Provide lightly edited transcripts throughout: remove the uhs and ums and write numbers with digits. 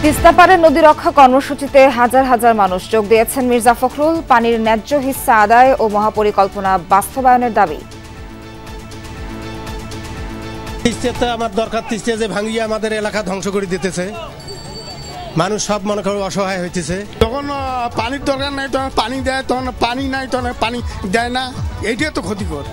তিস্তা পারে নদী রক্ষা কর্মসূচিতে হাজার হাজার মানুষ যোগ দিয়েছেন। মির্জা ফখরুল পানির ন্যায্য হিস্সা আদায় ও মহাপরিকল্পনা বাস্তবায়নের দাবি। তিস্তাতে আমার দরকার, তিস্তা যে ভাঙিয়ে আমাদের এলাকা ধ্বংস করে দিতেছে, মানুষ সব মনে করে অসহায় হইতেছে। যখন পানির দরকার নাই তখন পানি দেয়, তখন পানি নাই তখন পানি দেয় না, এইটাই তো ক্ষতিকর।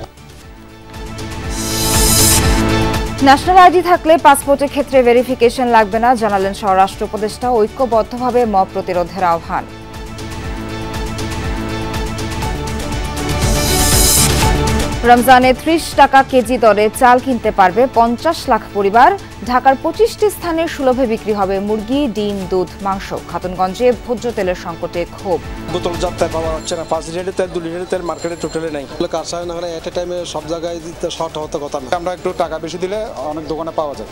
ন্যাশনাল আইডি থাকলে পাসপোর্টের ক্ষেত্রে ভেরিফিকেশন লাগবে না, জানালেন স্বরাষ্ট্র উপদেষ্টা। ঐক্যবদ্ধভাবে মব প্রতিরোধের আহ্বান। রমজানে ৩০ টাকা কেজি দরে চাল কিনতে পারবে ৫০ লাখ পরিবার। ঢাকার ২৫টি স্থানে সুলভে বিক্রি হবে মুরগি, ডিম, দুধ, মাংস। খাতুনগঞ্জে ভোজ্য তেলের সংকটে ক্ষোভ। বোতল যাত্রায় পাওয়া যাচ্ছে না, ৫ লিটারের তেল 2 লিটারের তেল মার্কেটে টোটালি নেই। কারসাজি না হলে এট এ টাইমে সব জায়গায় দিতে শর্ট হতে কথা না। আমরা একটু টাকা বেশি দিলে অনেক দোকানে পাওয়া যায়।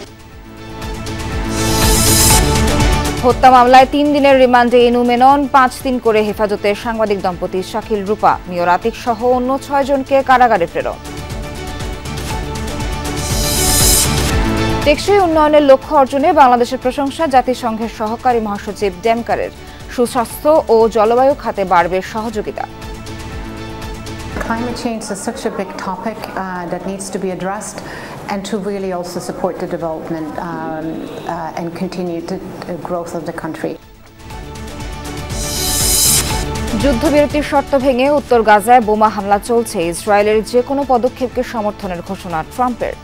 হত্যা মামলায় ৩ দিনের রিমান্ডে ইনু মেনন, ৫ দিন করে হেফাজতে সাংবাদিক দম্পতি শাকিল রূপা, মেয়র আতিক সহ অন্য ৬ জনকে কারাগারে প্রেরণ। টেকসই উন্নয়নের লক্ষ্য অর্জনে বাংলাদেশের প্রশংসা জাতিসংঘের সহকারী মহাসচিব ডেমকারের। সুস্বাস্থ্য ও জলবায়ু খাতে বাড়বে সহযোগিতা। Climate change is such a big topic that needs to be addressed, and to really also support the development and continue the growth of the country. যুদ্ধবিরতির শর্ত ভেঙে উত্তর গাজায় বোমা হামলা চলছে। ইসরায়েলের যে কোনো পদক্ষেপকে সমর্থনের ঘোষণা ট্রাম্পের।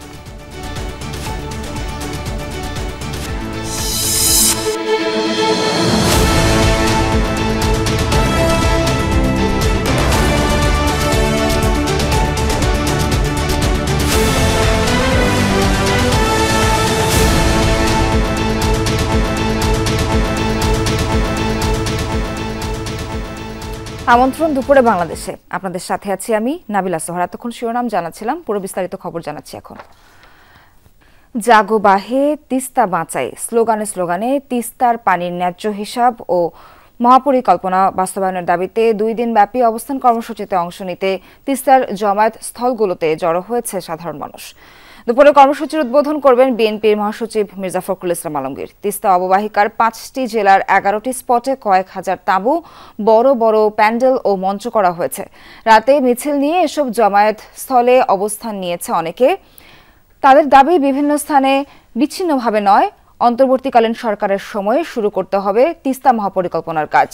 আমন্ত্রণ দুপুরে বাংলাদেশে, আপনাদের সাথে আছি আমি নাবিলা সোহরা। এতক্ষণ শিরোনাম জানাচ্ছিলাম, পুরো বিস্তারিত খবর জানাচ্ছি এখন। জাগো বাহে তিস্তা বাঁচাই স্লোগানে স্লোগানে তিস্তার পানির ন্যায্য হিসাব ও মহাপরিকল্পনা বাস্তবায়নের দাবিতে 2 দিন ব্যাপী অবস্থান কর্মসূচিতে অংশ নিতে তিস্তার জমায়েত স্থলগুলোতে জড়ো হয়েছে সাধারণ মানুষ। দুপুরে কর্মসূচির উদ্বোধন করবেন বিএনপির মহাসচিব মির্জা ফখরুল ইসলাম আলমগীর। তিস্তা অববাহিকার 5টি জেলার 11টি স্পটে কয়েক হাজার তাঁবু, বড় বড় প্যান্ডেল ও মঞ্চ করা হয়েছে। রাতে মিছিল নিয়ে এসব জমায়েত স্থলে অবস্থান নিয়েছে অনেকে। তাদের দাবি বিভিন্ন স্থানে বিচ্ছিন্নভাবে নয়, অন্তর্বর্তীকালীন সরকারের সময়ে শুরু করতে হবে তিস্তা মহাপরিকল্পনার কাজ।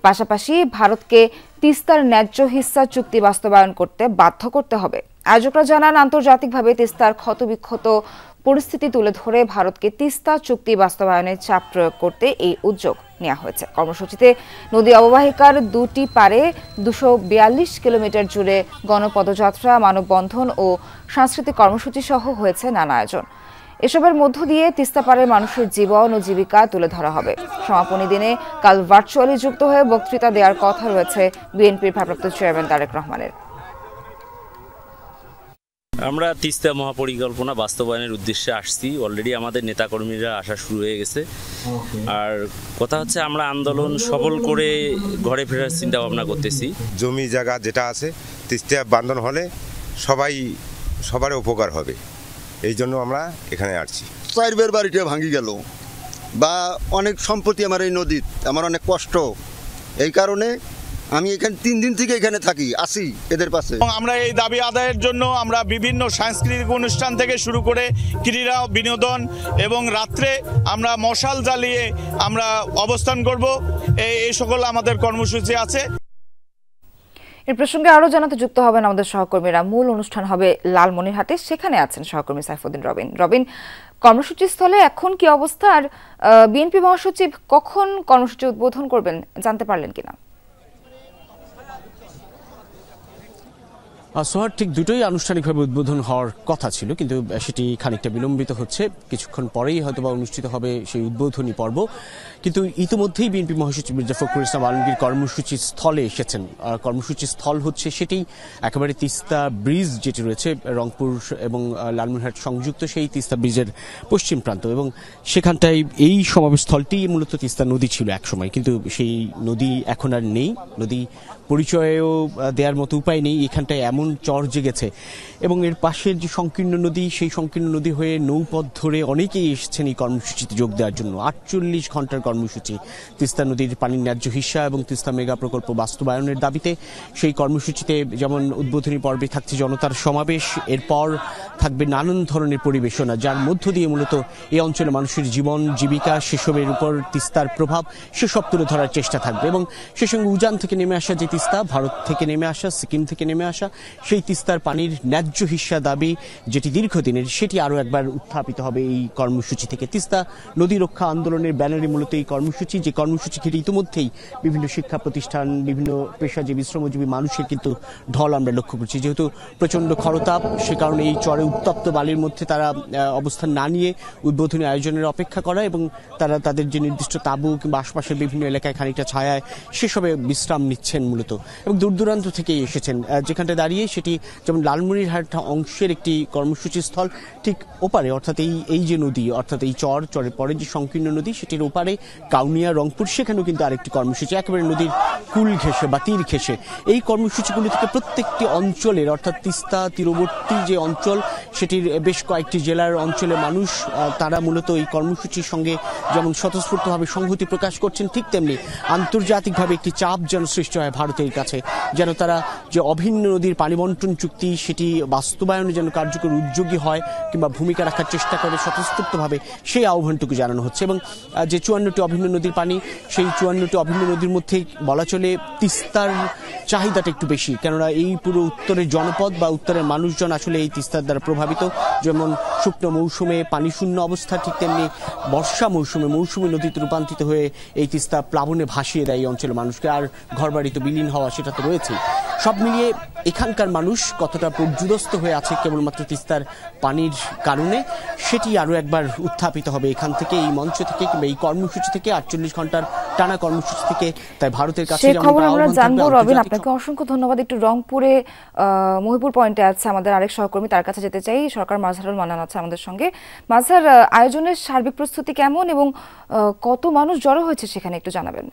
পাশাপাশি ভারতকে তিস্তার ন্যায্য হিস্সা চুক্তি বাস্তবায়ন করতে বাধ্য করতে হবে। আয়োজকরা জানান, আন্তর্জাতিকভাবে তিস্তার ক্ষতবিক্ষত পরিস্থিতি তুলে ধরে ভারতকে তিস্তা চুক্তি বাস্তবায়নের চাপ প্রয়োগ করতে এই উদ্যোগ নেওয়া হয়েছে। কর্মসূচিতে নদী অববাহিকার 2টি পারে 242 কিলোমিটার জুড়ে গণপদযাত্রা, মানববন্ধন ও সাংস্কৃতিক কর্মসূচি সহ হয়েছে নানা আয়োজন। এসবের মধ্য দিয়ে তিস্তা পাড়ের মানুষের জীবন ও জীবিকা তুলে ধরা হবে। সমাপনী দিনে কাল ভার্চুয়ালি যুক্ত হয়ে বক্তৃতা দেওয়ার কথা রয়েছে বিএনপির ভারপ্রাপ্ত চেয়ারম্যান তারেক রহমানের। আমরা তিস্তা মহাপরিকল্পনা বাস্তবায়নের উদ্দেশ্যে আসছি। অলরেডি আমাদের নেতাকর্মীরা আসা শুরু হয়ে গেছে। আর কথা হচ্ছে, আমরা আন্দোলন সফল করে ঘরে ফেরার চিন্তা ভাবনা করতেছি। জমি জায়গা যেটা আছে তিস্তা বান্ধন হলে সবার উপকার হবে, এই জন্য আমরা এখানে আসছি। 4 বের বাড়িটা ভাঙি গেল, বা অনেক সম্পত্তি আমার এই নদীর, আমার অনেক কষ্ট। এই কারণে আমি এখানে 3 দিন থেকে এখানে থাকি, আসি এদের পাশে। আমরা এই দাবি আদায়ের জন্য আমরা বিভিন্ন সাংস্কৃতিক অনুষ্ঠান থেকে শুরু করে ক্রীড়া, বিনোদন এবং রাত্রে আমরা মশাল জ্বালিয়ে আমরা অবস্থান করব। এই সকল আমাদের কর্মসূচি আছে। এর প্রসঙ্গে আরো জানাতে যুক্ত হবেন আমাদের সহকর্মীরা। মূল অনুষ্ঠান হবে লালমনিরহাটে, সেখানে আছেন সহকর্মী সাইফুদ্দিন রবিন। কর্মসূচি স্থলে এখন কি অবস্থা, আর বিএনপি মহাসচিব কখন কর্মসূচি উদ্বোধন করবেন জানতে পারলেন কিনা? সোহার, ঠিক দুটোই আনুষ্ঠানিকভাবে উদ্বোধন হওয়ার কথা ছিল, কিন্তু সেটি খানিকটা বিলম্বিত হচ্ছে। কিছুক্ষণ পরেই হয়তোবা অনুষ্ঠিত হবে সেই উদ্বোধনী পর্ব। কিন্তু ইতিমধ্যেই বিএনপি মহাসচিব মির্জা ফখরুল ইসলাম আলমগীর কর্মসূচি স্থলে এসেছেন। কর্মসূচি স্থল হচ্ছে সেটি একেবারে তিস্তা ব্রিজ যেটি রয়েছে রংপুর এবং লালমনিরহাট সংযুক্ত, সেই তিস্তা ব্রিজের পশ্চিম প্রান্ত। এবং সেখানটায় এই সমাবেশ স্থলটি মূলত তিস্তা নদী ছিল একসময়, কিন্তু সেই নদী এখন আর নেই। নদী পরিচয়ও দেওয়ার মতো উপায় নেই, এখানটায় এমন চর জেগেছে। এবং এর পাশের যে সংকীর্ণ নদী, সেই সংকীর্ণ নদী হয়ে নৌপথ ধরে অনেকেই এসেছেন এই কর্মসূচিতে যোগ দেওয়ার জন্য। 48 ঘন্টার কর্মসূচি তিস্তা নদীর পানির ন্যায্য হিস্সা এবং তিস্তা মেগা প্রকল্প বাস্তবায়নের দাবিতে। সেই কর্মসূচিতে যেমন উদ্বোধনী পর্বে থাকছে জনতার সমাবেশ, এরপর থাকবে নানান ধরনের পরিবেশনা, যার মধ্য দিয়ে মূলত এই অঞ্চলের মানুষের জীবন জীবিকা, সেসবের উপর তিস্তার প্রভাব সেসব তুলে ধরার চেষ্টা থাকবে। এবং সে সঙ্গে উজান থেকে নেমে আসা যে তিস্তা, ভারত থেকে নেমে আসা, সিকিম থেকে নেমে আসা সেই তিস্তার পানির ন্যায্য হিস্সা দাবি যেটি দীর্ঘদিনের, সেটি আরও একবার উত্থাপিত হবে এই কর্মসূচি থেকে। তিস্তা নদী রক্ষা আন্দোলনের ব্যানারে মূলত এই কর্মসূচি, যে কর্মসূচি ঘিরে ইতিমধ্যেই বিভিন্ন শিক্ষা প্রতিষ্ঠান, বিভিন্ন পেশাজীবী শ্রমজীবী মানুষের কিন্তু ঢল আমরা লক্ষ্য করছি। যেহেতু প্রচণ্ড খরতাপ, সে কারণে এই চরে উত্তপ্ত বালির মধ্যে তারা অবস্থান না নিয়ে উদ্বোধনী আয়োজনের অপেক্ষা করা এবং তারা তাদের যে নির্দিষ্ট তাঁবু কিংবা আশপাশের বিভিন্ন এলাকায় খানিকটা ছায়ায় সেসবে বিশ্রাম নিচ্ছেন মূলত। এবং দূর দূরান্ত থেকেই এসেছেন। যেখানটা দাঁড়িয়ে সেটি যেমন লালমনিরহাট অংশের একটি কর্মসূচি স্থল, ঠিক ওপারে অর্থাৎ এই যে নদী, অর্থাৎ এই চরের পরে যে সংকীর্ণ নদী, সেটির ওপারে কাউনিয়া, রংপুর, সেখানেও কিন্তু আরেকটি কর্মসূচি একেবারে নদীর কুল ঘেঁষে বা তীর ঘেঁষে। এই কর্মসূচিগুলি থেকে প্রত্যেকটি অঞ্চলের, অর্থাৎ তিস্তা তীরবর্তী যে অঞ্চল, সেটির বেশ কয়েকটি জেলার অঞ্চলের মানুষ তারা মূলত এই কর্মসূচির সঙ্গে যেমন স্বতঃস্ফূর্তভাবে সংহতি প্রকাশ করছেন, ঠিক তেমনি আন্তর্জাতিকভাবে একটি চাপ যেন সৃষ্টি হয় ভারতের কাছে, যেন তারা যে অভিন্ন নদীর পানি বন্টন চুক্তি সেটি বাস্তবায়নে যেন কার্যকর উদ্যোগী হয় কিংবা ভূমিকা রাখার চেষ্টা করে স্বতঃস্ফূর্তভাবে, সেই আহ্বানটুকু জানানো হচ্ছে। এবং যে 54টি অভিন্ন নদীর পানি, সেই 54টি অভিন্ন নদীর মধ্যে বলা চলে তিস্তার চাহিদাটা একটু বেশি, কেননা এই পুরো উত্তরের জনপদ বা উত্তরের মানুষজন আসলে এই তিস্তার দ্বারা প্রভাবিত। যেমন শুকনো মৌসুমে পানি শূন্য অবস্থা, ঠিক তেমনি বর্ষা মৌসুমে নদীতে রূপান্তরিত হয়ে এই তিস্তা প্লাবনে ভাসিয়ে দেয় এই অঞ্চলের মানুষকে, আর ঘরবাড়ি তো বিলীন হওয়া সেটা তো রয়েছে। সব মিলিয়ে এখানকার মানুষ কতটা পর্যুদস্ত হয়ে আছে কেবলমাত্র তিস্তার পানির কারণে, সেটি আরও একবার উত্থাপিত হবে এখান থেকে, এই মঞ্চ থেকে কিংবা এই কর্মসূচি থেকে, 48 ঘন্টার টানা কর্মসূচি থেকে। তাই ভারতের কাছে আমরা জানবো। রবিন, আপনাকে অসংখ্য ধন্যবাদ। একটু রংপুরে মহিপুর পয়েন্টে আছে আমাদের আরেক সহকর্মী, তার কাছে যেতে চাই। সরকার মাজহারুল মান্নান আছে আমাদের সঙ্গে। মাজহার, আয়োজনের সার্বিক প্রস্তুতি কেমন এবং কত মানুষ জড়ো হয়েছে সেখানে একটু জানাবেন।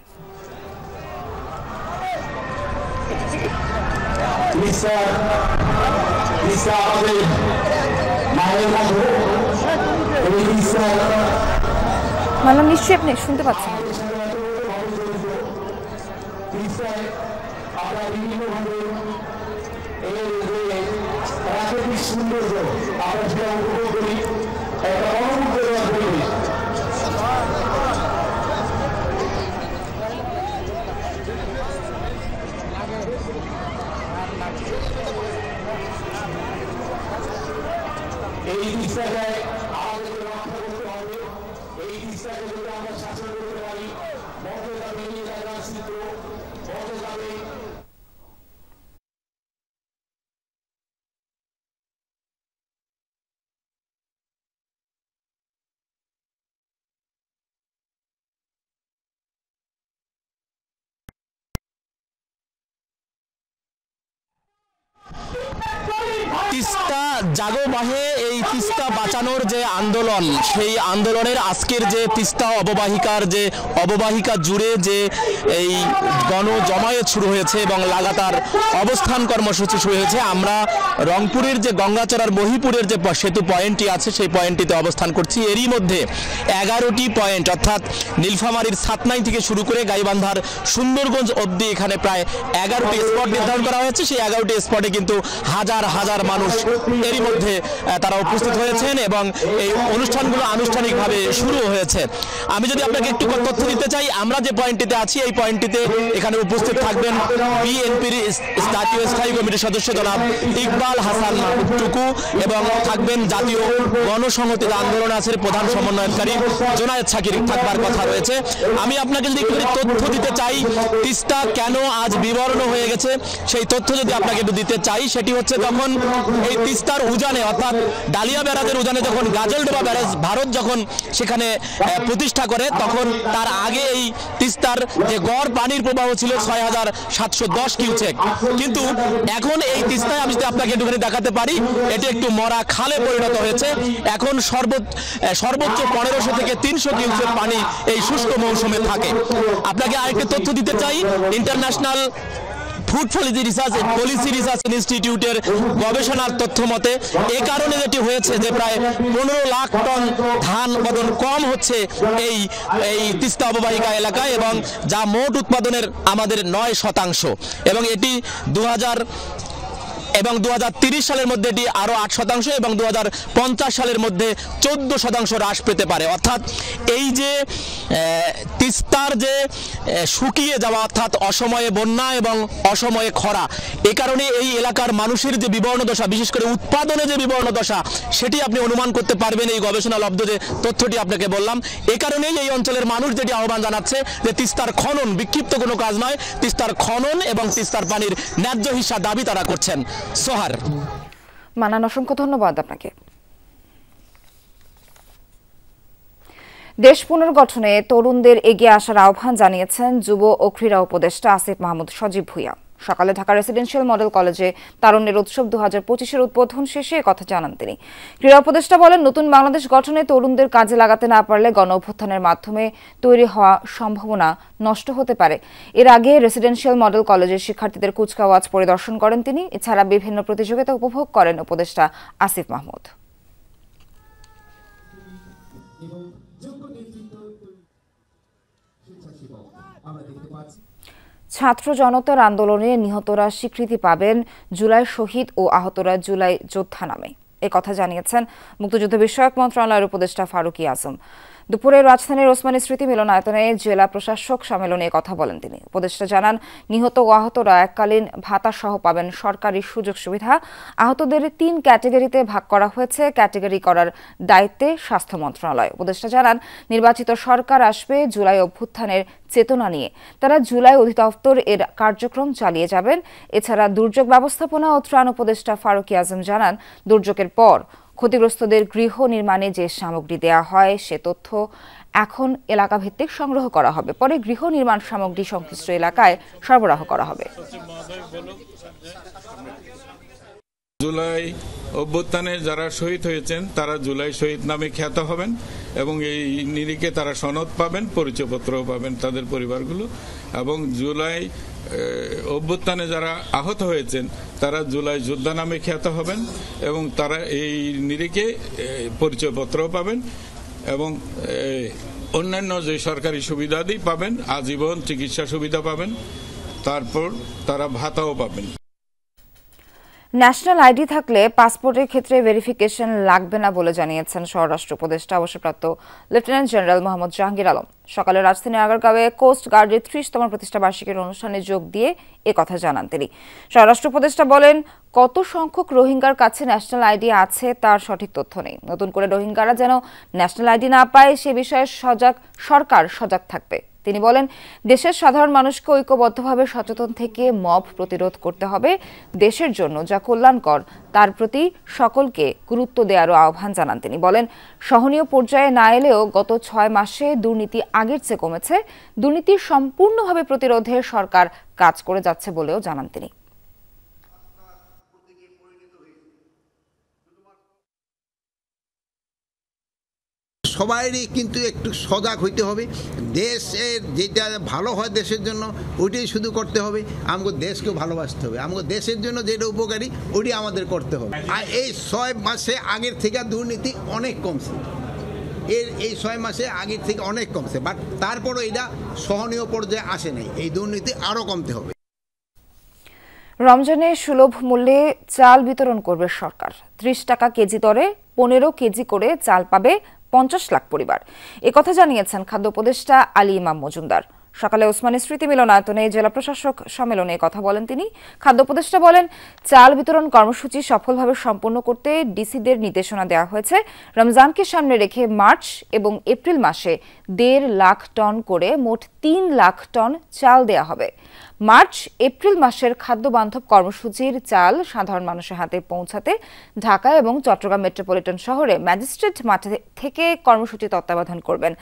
মান্নান, নিশ্চয়ই আপনি শুনতে পাচ্ছেন। এই দিশায় আমাদের রক্ষা করতে হবে, এই দিশাকে যদি আমরা শাসন করতে পারি, বদলে যাবে এই জায়গার চিত্র, বদলে যাবে। তিস্তা জাগো বাহে, এই তিস্তা বাঁচানোর যে আন্দোলন, সেই আন্দোলনের আজকের যে তিস্তা অববাহিকা জুড়ে যে এই গণজমায়েত শুরু হয়েছে এবং লাগাতার অবস্থান কর্মসূচি শুরু হয়েছে। আমরা রংপুরের যে গঙ্গাচড়ার মহিপুরের যে সেতু পয়েন্টটি আছে, সেই পয়েন্টটিতে অবস্থান করছি। এরই মধ্যে 11টি পয়েন্ট, অর্থাৎ নীলফামারীর সাতনাই থেকে শুরু করে গাইবান্ধার সুন্দরগঞ্জ অবধি এখানে প্রায় 11টি স্পট নির্ধারণ করা হয়েছে। সেই 11টি স্পটে কিন্তু হাজার হাজার মানুষ এরই মধ্যে তারা উপস্থিত হয়েছেন এবং এই অনুষ্ঠানগুলো আনুষ্ঠানিকভাবে শুরু হয়েছে। আমি যদি আপনাকে একটু তথ্য দিতে চাই, আমরা যে পয়েন্টটিতে আছি, এই পয়েন্টটিতে এখানে উপস্থিত থাকবেন বিএনপির জাতীয় স্থায়ী কমিটির সদস্য জনাব ইকবাল হাসান টুকু এবং থাকবেন জাতীয় গণসংহতি আন্দোলন আছে প্রধান সমন্বয়কারী জোনায়েদ সাকির থাকবার কথা রয়েছে। আমি আপনাকে যদি একটু তথ্য দিতে চাই, তিস্তা কেন আজ বিবর্ণ হয়ে গেছে, সেই তথ্য যদি আপনাকে একটু দিতে চাই, সেটি হচ্ছে যখন এই তিস্তার উজানে, অর্থাৎ ডালিয়া ব্যারাজের উজানে যখন গাজলডোবা ব্যারাজ ভারত যখন সেখানে প্রতিষ্ঠা করে, তখন তার আগে এই তিস্তার যে গড় পানির প্রবাহ ছিল ৬,৭১০ কিউসেক। কিন্তু এখন এই তিস্তায় আমি যদি আপনাকে একটুখানি দেখাতে পারি, এটি একটু মরা খালে পরিণত হয়েছে। এখন সর্বোচ্চ ১৫০০ থেকে ৩০০ কিউসেক পানি এই শুষ্ক মৌসুমে থাকে। আপনাকে আরেকটি তথ্য দিতে চাই, ইন্টারন্যাশনাল ফুড পলিসি রিসার্চ ইনস্টিটিউটের গবেষণার তথ্য মতে এ কারণে যেটি হয়েছে যে প্রায় 15 লাখ টন ধান উৎপাদন কম হচ্ছে এই তিস্তা অববাহিকা এলাকায়, এবং যা মোট উৎপাদনের আমাদের 9%, এবং এটি 2030 সালের মধ্যে এটি আরো 8% এবং 2050 সালের মধ্যে 14% হ্রাস পেতে পারে। অর্থাৎ এই যে তিস্তার যে শুকিয়ে যাওয়া, অর্থাৎ অসময়ে বন্যা এবং অসময়ে খরা, এই কারণে এই এলাকার মানুষের যে বিবর্ণ দশা, বিশেষ করে উৎপাদনে যে বিবর্ণ দশা, সেটি আপনি অনুমান করতে পারবেন এই গবেষণা লব্ধ যে তথ্যটি আপনাকে বললাম। এই কারণেই এই অঞ্চলের মানুষ যেটি আহ্বান জানাচ্ছে যে তিস্তার খনন বিক্ষিপ্ত কোনো কাজ নয়, তিস্তার খনন এবং তিস্তার পানির ন্যায্য হিস্সা দাবি তারা করছেন। সোহার, মানান, অসংখ্য ধন্যবাদ আপনাকে। দেশ পুনর্গঠনে তরুণদের এগিয়ে আসার আহ্বান জানিয়েছেন যুব ও ক্রীড়া উপদেষ্টা আসিফ মাহমুদ সজীব ভুঁইয়া। সকালে ঢাকা রেসিডেন্সিয়াল মডেল কলেজে তারুণ্যের উৎসব 2025-এর উদ্বোধন শেষে কথা জানান তিনি। ক্রীড়া উপদেষ্টা বলেন, নতুন বাংলাদেশ গঠনে তরুণদের কাজে লাগাতে না পারলে গণ অভ্যুত্থানের মাধ্যমে তৈরি হওয়া সম্ভাবনা নষ্ট হতে পারে। এর আগে রেসিডেন্সিয়াল মডেল কলেজের শিক্ষার্থীদের কুচকাওয়াজ পরিদর্শন করেন তিনি। এছাড়া বিভিন্ন প্রতিযোগিতা উপভোগ করেন উপদেষ্টা আসিফ মাহমুদ। ছাত্র জনতার আন্দোলনে নিহতরা স্বীকৃতি পাবেন জুলাই শহীদ ও আহতরা জুলাই যোদ্ধা নামে, একথা জানিয়েছেন মুক্তিযুদ্ধ বিষয়ক মন্ত্রণালয়ের উপদেষ্টা ফারুকী আজম। দুপুরে রাজধানীর ওসমানী স্মৃতি মিলনায়তনে জেলা প্রশাসক সম্মেলনে কথা বলেন তিনি। উপদেষ্টা জানান, নিহত ও আহতরা এককালীন ভাতা সহ পাবেন সরকারি সুযোগ সুবিধা। আহতদের 3 ক্যাটেগরিতে ভাগ করা হয়েছে। ক্যাটেগরি করার দায়িত্বে স্বাস্থ্য মন্ত্রণালয়। উপদেষ্টা জানান, নির্বাচিত সরকার আসবে জুলাই অভ্যুত্থানের চেতনা নিয়ে। তারা জুলাই অধিদপ্তর এর কার্যক্রম চালিয়ে যাবেন। এছাড়া দুর্যোগ ব্যবস্থাপনা ও ত্রাণ উপদেষ্টা ফারুকী আজম জানান, দুর্যোগের পর ক্ষতিগ্রস্তদের গৃহ নির্মাণে যে সামগ্রী দেয়া হয় সে তথ্য এখন এলাকা ভিত্তিক সংগ্রহ করা হবে, পরে গৃহ নির্মাণ সামগ্রী সংশ্লিষ্ট এলাকায় সরবরাহ করা হবে। জুলাই অভ্যুত্থানে যারা শহীদ হয়েছেন তারা জুলাই শহীদ নামে খ্যাত হবেন এবং এই নিরিখে তারা সনদ পাবেন, পরিচয়পত্রও পাবেন তাদের পরিবারগুলো, এবং জুলাই অভ্যুত্থানে যারা আহত হয়েছেন তারা জুলাই যোদ্ধা নামে খ্যাত হবেন এবং তারা এই নিরিখে পরিচয়পত্রও পাবেন এবং অন্যান্য যে সরকারি সুবিধাদি পাবেন, আজীবন চিকিৎসা সুবিধা পাবেন, তারপর তারা ভাতাও পাবেন। ন্যাশনাল আইডি থাকলে পাসপোর্টের ক্ষেত্রে ভেরিফিকেশন লাগবে না বলে জানিয়েছেন স্বরাষ্ট্র উপদেষ্টা অবসরপ্রাপ্ত লেফটেন্যান্ট জেনারেল মোহাম্মদ জাহাঙ্গীর আলম। সকালে রাজধানীর আগারগাঁওয়ে কোস্ট গার্ডের 30তম প্রতিষ্ঠা বার্ষিকীর অনুষ্ঠানে যোগ দিয়ে একথা জানান তিনি। স্বরাষ্ট্র উপদেষ্টা বলেন, কত সংখ্যক রোহিঙ্গার কাছে ন্যাশনাল আইডি আছে তার সঠিক তথ্য নেই। নতুন করে রোহিঙ্গারা যেন ন্যাশনাল আইডি না পায় সে বিষয়ে সরকার সজাগ থাকবে। তিনি বলেন, দেশের সাধারণ মানুষকে ঐক্যবদ্ধভাবে সচেতন থেকে মব প্রতিরোধ করতে হবে। দেশের জন্য যা কল্যাণকর তার প্রতি সকলকে গুরুত্ব দেওয়ারও আহ্বান জানান তিনি। বলেন, সহনীয় পর্যায়ে না এলেও গত 6 মাসে দুর্নীতি আগের চেয়ে কমেছে। দুর্নীতি সম্পূর্ণভাবে প্রতিরোধে সরকার কাজ করে যাচ্ছে বলেও জানান তিনি। সবাইরই কিন্তু একটু সজাগ হইতে হবে। দেশের যেটা ভালো হয় দেশের জন্য ওইটাই শুধু করতে হবে। আমাকে দেশকেও ভালোবাসতে হবে। আমাকে দেশের জন্য যেটা উপকারী ওইটাই আমাদের করতে হবে। আর এই 6 মাসে আগের থেকে দুর্নীতি অনেক কমছে। এই 6 মাসে আগের থেকে অনেক কমছে, বাট তারপরও এটা সহনীয় পর্যায়ে আসে নাই। এই দুর্নীতি আরও কমতে হবে। রমজানে সুলভ মূল্যে চাল বিতরণ করবে সরকার। 30 টাকা কেজি দরে 15 কেজি করে চাল পাবে 50 লাখ পরিবার। একথা জানিয়েছেন খাদ্য উপদেষ্টা আলী ইমাম মজুমদার। সকালে ওসমানী স্মৃতি মিলনায়তনে জেলা প্রশাসক সম্মেলনে কথা বলেন তিনি। খাদ্য উপদেষ্টা বলেন, চাল বিতরণ কর্মসূচি সফলভাবে সম্পন্ন করতে ডিসিদের নির্দেশনা দেওয়া হয়েছে। রমজানকে সামনে রেখে মার্চ এবং এপ্রিল মাসে 1.5 লাখ টন করে মোট 3 লাখ টন চাল দেওয়া হবে। মার্চ এপ্রিল মাসের খাদ্য বান্ধব কর্মসূচির চাল সাধারণ মানুষের হাতে পৌঁছাতে ঢাকা এবং চট্টগ্রাম মেট্রোপলিটন শহরে ম্যাজিস্ট্রেট মাঠে থেকে কর্মসূচি তত্ত্বাবধান করবেন।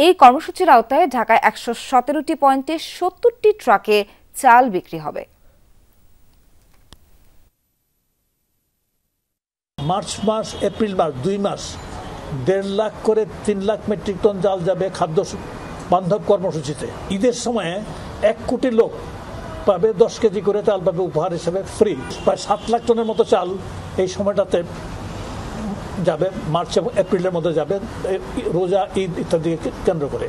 এই কর্মসূচির আওতায় ঢাকায় 117টি পয়েন্টে 70টি ট্রাকে চাল বিক্রি হবে। মার্চ মাস এপ্রিল মাস 2 মাস 1.5 লাখ করে 3 লাখ মেট্রিক টন চাল যাবে খাদ্য বান্ধব কর্মসূচিতে। ঈদের সময়ে 1 কোটি লোক পাবে, 10 কেজি করে চাল পাবে উপহার হিসেবে ফ্রি। প্রায় 7 লাখ টনের মতো চাল এই সময়টাতে যাবে, মার্চ এবং এপ্রিলের মধ্যে যাবে, রোজা, ঈদ ইত্যাদি কেন্দ্র করে।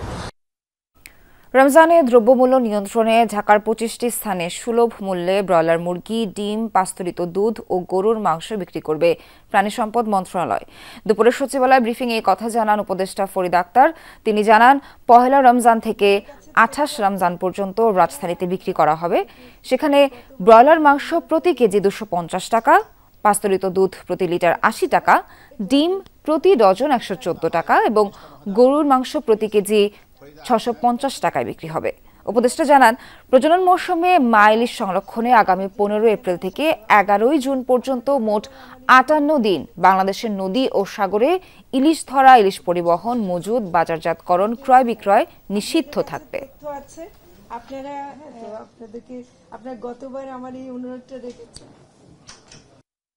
রমজানে দ্রব্যমূল্য নিয়ন্ত্রণে ঢাকার 25টি স্থানে সুলভ মূল্যে ব্রয়লার মুরগি, ডিম, পাস্তুরিত দুধ ও গরুর মাংস বিক্রি করবে প্রাণী সম্পদ মন্ত্রণালয়। দুপুরে সচিবালয় ব্রিফিংয়ে এই কথা জানান উপদেষ্টা ফরিদ আক্তার। তিনি জানান, পহেলা রমজান থেকে 28 রমজান পর্যন্ত রাজধানীতে বিক্রি করা হবে। সেখানে ব্রয়লার মাংস প্রতি কেজি 250 টাকা, পাস্তুরিত দুধ প্রতি লিটার 80 টাকা, ডিম প্রতি ডজন 114 টাকা এবং গরুর মাংস প্রতি কেজি 650 টাকায় বিক্রি হবে। উপদেষ্টা জানান, প্রজনন মৌসুমে মা ইলিশ সংরক্ষণে আগামী 15 এপ্রিল থেকে 11 জুন পর্যন্ত মোট 58 দিন বাংলাদেশের নদী ও সাগরে ইলিশ ধরা, ইলিশ পরিবহন, মজুদ, বাজারজাতকরণ, ক্রয় বিক্রয় নিষিদ্ধ থাকবে। আপনারা গতবার আমার এই অনুরোধটা রেখেছেন।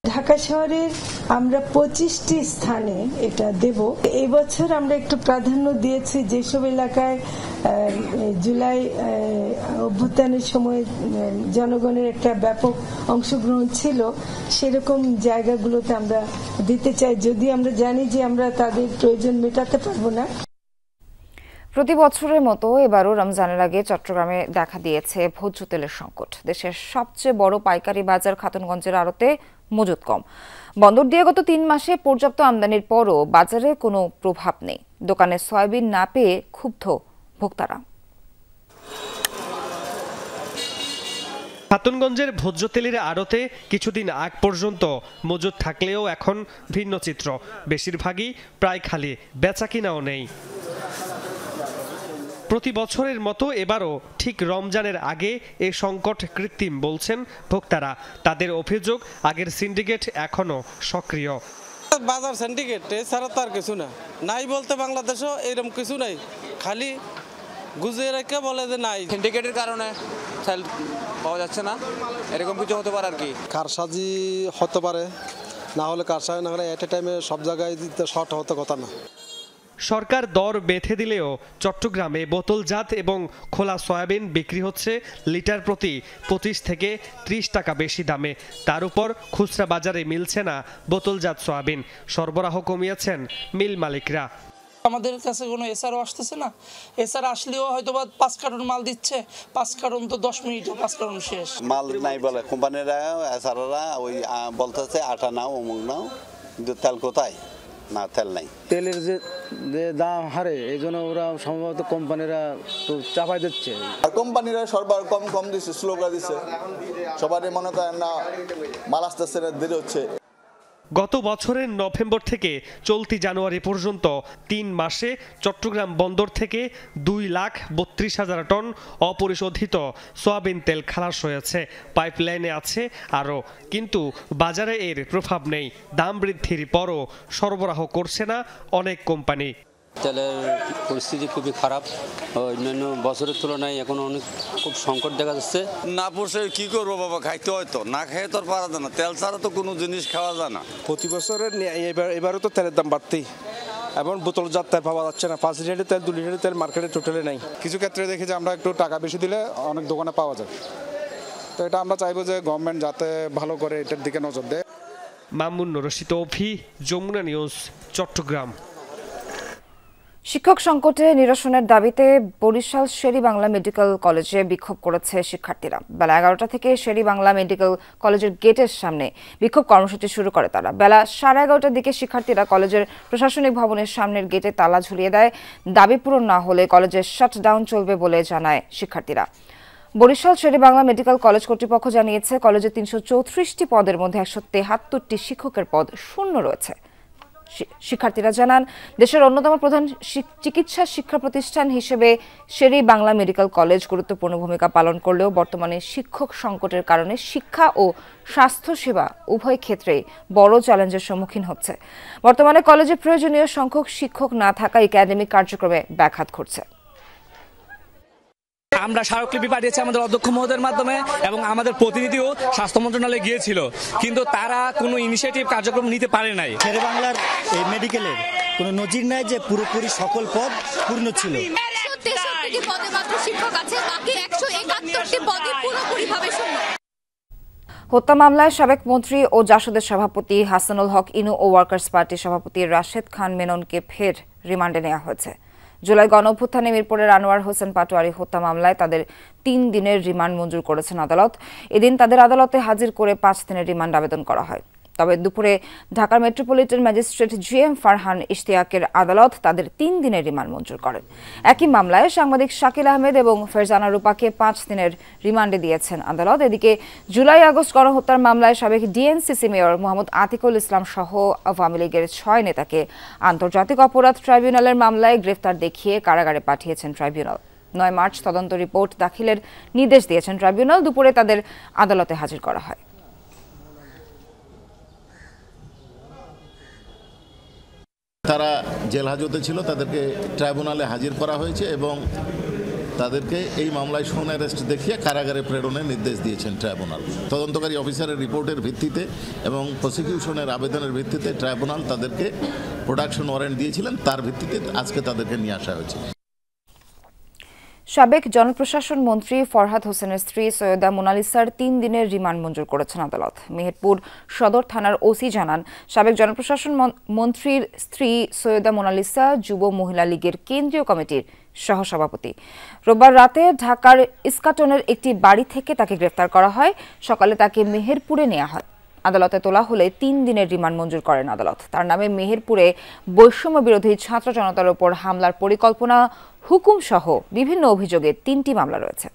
ঢাকা শহরের আমরা 25টি স্থানে এটা দেব। এই বছর আমরা একটু প্রাধান্য দিয়েছি যেসব এলাকায় জুলাই অভ্যুত্থানের সময় জনগণের একটা ব্যাপক অংশগ্রহণ ছিল, সেরকম জায়গাগুলোতে আমরা দিতে চাই, যদি আমরা জানি যে আমরা তাদের প্রয়োজন মেটাতে পারবো না। প্রতি বছরের মতো এবারও রমজানের আগে চট্টগ্রামে দেখা দিয়েছে ভোজ্য তেলের সংকট। দেশের সবচেয়ে বড় পাইকারি বাজার খাতুনগঞ্জের আড়তে মজুদ কম। বন্দর দিয়ে গত 3 মাসে পর্যাপ্ত আমদানির পরও বাজারে কোনো প্রভাব নেই। দোকানে সয়াবিন না পেয়ে ক্ষুব্ধ ভোক্তারা। খাতুনগঞ্জের ভোজ্য তেলের আড়তে কিছুদিন আগ পর্যন্ত মজুদ থাকলেও এখন ভিন্ন চিত্র। বেশিরভাগই প্রায় খালি, বেচা কিনাও নেই। প্রতি বছরের মতো এবারও ঠিক রমজানের আগে এ সংকট কৃত্রিম বলছেন ভোক্তারা। তাদের অভিযোগ, আগের সিন্ডিকেট এখনো সক্রিয়। বাজার সিন্ডিকেট এছাড়া তার কিছু না, নাই বলতে বাংলাদেশও এরকম কিছু নাই, খালি গুজিয়ে রেখে বলে যে নাই। সিন্ডিকেটের কারণে সেল পাওয়া যাচ্ছে না, এরকম কিছু হতে পারে আর কি। কারসাজি হতে পারে, না হলে কারসাজি না হলে এট এ টাইমে সব জায়গায় শর্ট হতে কথা না। সরকার দর বেঁধে দিলেও চট্টগ্রামে বোতলজাত এবং খোলা সয়াবিন বিক্রি হচ্ছে লিটার প্রতি 25 থেকে 30 টাকা বেশি দামে। তার উপর খুচরা বাজারে মিলছে না বোতলজাত সয়াবিন। সরবরাহ কমিয়েছেন মিল মালিকরা। আমাদের কাছে কোনো এসআরও আসতেছে না, এসআর আসলেও হয়তো 5 কার্টন মাল দিচ্ছে, 5 কার্টন তো 10 মিনিটে 5 কার্টন শেষ। মাল নাই বলে কোম্পানিরা, এসআররা ওই বলতেছে আটা নাও, অমুক নাও, কিন্তু তেল কোথায়? না, তেল নাই। তেলের যে দাম হারে, এই জন্য ওরা সম্ভবত কোম্পানিরা তো চাপাই দিচ্ছে। আর কোম্পানিরা সরবরাহ কম দিচ্ছে, স্লোগান দিচ্ছে, সবারই মনে করেন না মাল আসতেছে না, দেরি হচ্ছে। গত বছরের নভেম্বর থেকে চলতি জানুয়ারি পর্যন্ত 3 মাসে চট্টগ্রাম বন্দর থেকে 2,32,000 টন অপরিশোধিত সয়াবিন তেল খালাস হয়েছে। পাইপলাইনে আছে আরও, কিন্তু বাজারে এর প্রভাব নেই। দাম বৃদ্ধির পরও সরবরাহ করছে না অনেক কোম্পানি। তেলের পরিস্থিতি খুবই খারাপ, অন্যান্য বছরের তুলনায় এখন অনেক খুব সংকট দেখা যাচ্ছে। না পড়ছে কি করবো বাবা, খাইতে হয়তো, না খেয়ে তো আর পারা যায় না, তেল ছাড়া তো কোনো জিনিস খাওয়া যায় না। প্রতি বছরের এবারও তো তেলের দাম বাড়তি, এবং বোতলজাত তেল পাওয়া যাচ্ছে না। 5 লিটারের তেল, 2 লিটারের তেল মার্কেটে টোটালি নাই। কিছু ক্ষেত্রে দেখি যে আমরা একটু টাকা বেশি দিলে অনেক দোকানে পাওয়া যায়। তো এটা আমরা চাইবো যে গভর্নমেন্ট যাতে ভালো করে এটার দিকে নজর দেয়। মামুন রশিদ, যমুনা নিউজ, চট্টগ্রাম। শিক্ষক সংকটে নিরসনের দাবিতে বরিশাল শেরি বাংলা মেডিকেল কলেজে বিক্ষোভ করেছে শিক্ষার্থীরা। বেলা 11টা থেকে শেরি বাংলা মেডিকেল কলেজের গেটের সামনে বিক্ষোভ কর্মসূচি শুরু করে তারা। বেলা 11:30টার দিকে শিক্ষার্থীরা কলেজের প্রশাসনিক ভবনের সামনের গেটে তালা ঝুলিয়ে দেয়। দাবি পূরণ না হলে কলেজের শাটডাউন চলবে বলে জানায় শিক্ষার্থীরা। বরিশাল শেরি বাংলা মেডিকেল কলেজ কর্তৃপক্ষ জানিয়েছে, কলেজে 334টি পদের মধ্যে 173টি শিক্ষকের পদ শূন্য রয়েছে। শিক্ষার্থীরা জানান, দেশের অন্যতম প্রধান চিকিৎসা শিক্ষা প্রতিষ্ঠান হিসেবে শেরি বাংলা মেডিকেল কলেজ গুরুত্বপূর্ণ ভূমিকা পালন করলেও বর্তমানে শিক্ষক সংকটের কারণে শিক্ষা ও স্বাস্থ্যসেবা উভয় ক্ষেত্রেই বড় চ্যালেঞ্জের সম্মুখীন হচ্ছে। বর্তমানে কলেজে প্রয়োজনীয় সংখ্যক শিক্ষক না থাকা একাডেমিক কার্যক্রমে ব্যাঘাত ঘটছে। আমরা স্মারকলিপি পাঠিয়েছি আমাদের অধ্যক্ষ মহোদয়ের মাধ্যমে, এবং আমাদের প্রতিনিধিও স্বাস্থ্য মন্ত্রণালয়ে গিয়েছিল, কিন্তু তারা কোনো ইনিশিয়েটিভ কার্যক্রম নিতে পারে নাই। শেরে বাংলার এই মেডিকেলের কোনো নজির নাই যে পুরোপুরি সকল পদ পূর্ণ ছিল। 63টি পদে মাত্র শিক্ষক আছে, বাকি 171টি পদে পুরোপুরিভাবে শূন্য। হত্যা মামলায় সাবেক মন্ত্রী ও জাসদের সভাপতি হাসানুল হক ইনু ও ওয়ার্কার্স পার্টির সভাপতি রাশেদ খান মেননকে ফের রিমান্ডে নেওয়া হয়েছে। জুলাই গণঅভ্যুত্থানে মিরপুরের আনোয়ার হোসেন পাটোয়ারি হত্যা মামলায় তাদের 3 দিনের রিমান্ড মঞ্জুর করেছেন আদালত। এদিন তাদের আদালতে হাজির করে 5 দিনের রিমান্ড আবেদন করা হয়। তবে দুপুরে ঢাকার মেট্রোপলিটন ম্যাজিস্ট্রেট GM ফারহান ইশতিয়াকের আদালত তাদের 3 দিনের রিমান্ড মঞ্জুর করেন। একই মামলায় সাংবাদিক শাকিল আহমেদ এবং ফেরজানা রূপাকে 5 দিনের রিমান্ডে দিয়েছেন আদালত। এদিকে জুলাই আগস্ট গণহত্যার মামলায় সাবেক ডিএনসিসি মেয়র মোহাম্মদ আতিকুল ইসলাম সহ আওয়ামী লীগের 6 নেতাকে আন্তর্জাতিক অপরাধ ট্রাইব্যুনালের মামলায় গ্রেফতার দেখিয়ে কারাগারে পাঠিয়েছেন ট্রাইব্যুনাল। 9 মার্চ তদন্ত রিপোর্ট দাখিলের নির্দেশ দিয়েছেন ট্রাইব্যুনাল। দুপুরে তাদের আদালতে হাজির করা হয়। তারা জেল হাজতে ছিল, তাদেরকে ট্রাইব্যুনালে হাজির করা হয়েছে এবং তাদেরকে এই মামলায় শোন অ্যারেস্ট দেখিয়ে কারাগারে প্রেরণের নির্দেশ দিয়েছেন ট্রাইব্যুনাল। তদন্তকারী অফিসারের রিপোর্টের ভিত্তিতে এবং প্রসিকিউশনের আবেদনের ভিত্তিতে ট্রাইব্যুনাল তাদেরকে প্রোডাকশন ওয়ারেন্ট দিয়েছিলেন, তার ভিত্তিতে আজকে তাদেরকে নিয়ে আসা হয়েছে। সাবেক জনপ্রশাসন মন্ত্রী ফরহাদ হোসেনের স্ত্রী সৈয়দা মোনালিসার 3 দিনের রিমান্ড মঞ্জুর করেছেন আদালত। মেহেরপুর সদর থানার ওসি জানান, সাবেক জনপ্রশাসন মন্ত্রীর স্ত্রী সৈয়দা মোনালিসা যুব মহিলা লীগের কেন্দ্রীয় কমিটির সহসভাপতি। রোববার রাতে ঢাকার ইস্কাটনের একটি বাড়ি থেকে তাকে গ্রেফতার করা হয়। সকালে তাকে মেহেরপুরে নেওয়া হয়। আদালতে তোলা হলে 3 দিনের রিমান্ড মঞ্জুর করেন আদালত। তার নামে মেহেরপুরে বৈষম্য বিরোধী ছাত্র জনতার উপর হামলার পরিকল্পনা, হুকুম সহ বিভিন্ন অভিযোগে 3টি মামলা রয়েছে।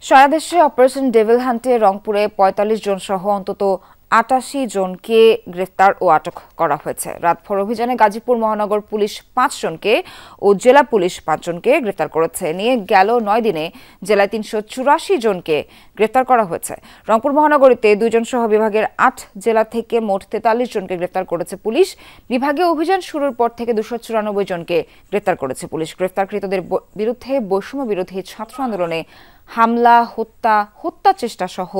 সারা দেশে অপারেশন ডেভিল হান্টে রংপুরে 45 জন সহ অন্তত 88 জনকে গ্রেফতার ও আটক করা হয়েছে। রাতভর অভিযানে গাজীপুর মহানগর পুলিশ 5 জনকে ও জেলা পুলিশ 5 জনকে গ্রেফতার করেছে। নিয়ে গেল 9 দিনে জেলায় 384 জনকে গ্রেফতার করা হয়েছে। রংপুর মহানগরীতে 2 জন সহ বিভাগের 8 জেলা থেকে মোট 43 জনকে গ্রেফতার করেছে পুলিশ। বিভাগে অভিযান শুরুর পর থেকে 294 জনকে গ্রেফতার করেছে পুলিশ। গ্রেফতারকৃতদের বিরুদ্ধে বৈষম্য বিরোধী ছাত্র আন্দোলনে হামলা, হত্যা চেষ্টা সহ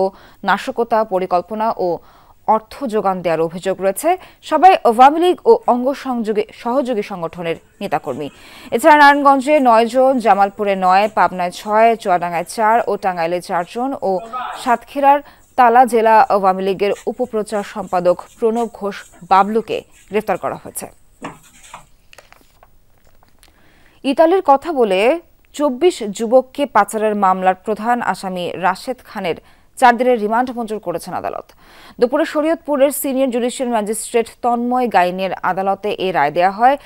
নাশকতা, পরিকল্পনা ও অর্থ যোগান দেওয়ার অভিযোগ রয়েছে। সবাই আওয়ামী লীগ ও অঙ্গ সহযোগী সংগঠনের নেতাকর্মী। এছাড়া নারায়ণগঞ্জে 9 জন, জামালপুরে 9, পাবনায় 6, চুয়াডাঙ্গায় 4 ও টাঙ্গাইলে 4 জন ও সাতক্ষীরার তালা জেলা আওয়ামী লীগের উপপ্রচার সম্পাদক প্রণব ঘোষ বাবলুকে গ্রেফতার করা হয়েছে। ইতালির কথা বলে 24 যুবককে পাচারের মামলার প্রধান আসামি রাশেদ খানের 4 দিনের রিমান্ড মঞ্জুর করেছেন আদালত। দুপুরে শরীয়তপুরের সিনিয়র জুডিশিয়াল ম্যাজিস্ট্রেট তন্ময় গাইনের আদালতে এই রায় দেওয়া হয়।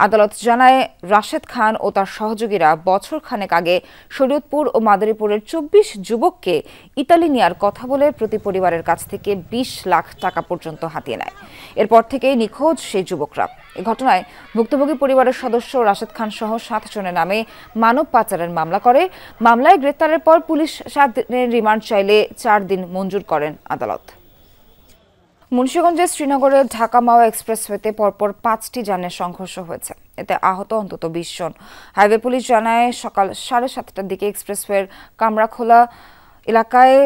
আদালত জানায়, রাশেদ খান ও তার সহযোগীরা বছর খানেক আগে শরীয়তপুর ও মাদারীপুরের 24 যুবককে ইতালি নেওয়ার কথা বলে প্রতি পরিবারের কাছ থেকে 20 লাখ টাকা পর্যন্ত হাতিয়ে নেয়। এরপর থেকেই নিখোঁজ সেই যুবকরা। এ ঘটনায় ভুক্তভোগী পরিবারের সদস্য রাশেদ খান সহ 7 জনের নামে মানব পাচারের মামলা করে। মামলায় গ্রেফতারের পর পুলিশ 7 দিনের রিমান্ড চাইলে 4 দিন মঞ্জুর করেন আদালত। মুন্সিগঞ্জের শ্রীনগরে ঢাকা মাওয়া এক্সপ্রেসওয়েতে পরপর 5টি যানের সংঘর্ষ হয়েছে। এতে আহত অন্তত 20 জন। হাইওয়ে পুলিশ জানায়, সকাল 7:30টার দিকে এক্সপ্রেসওয়ের কামরাখোলা এলাকায়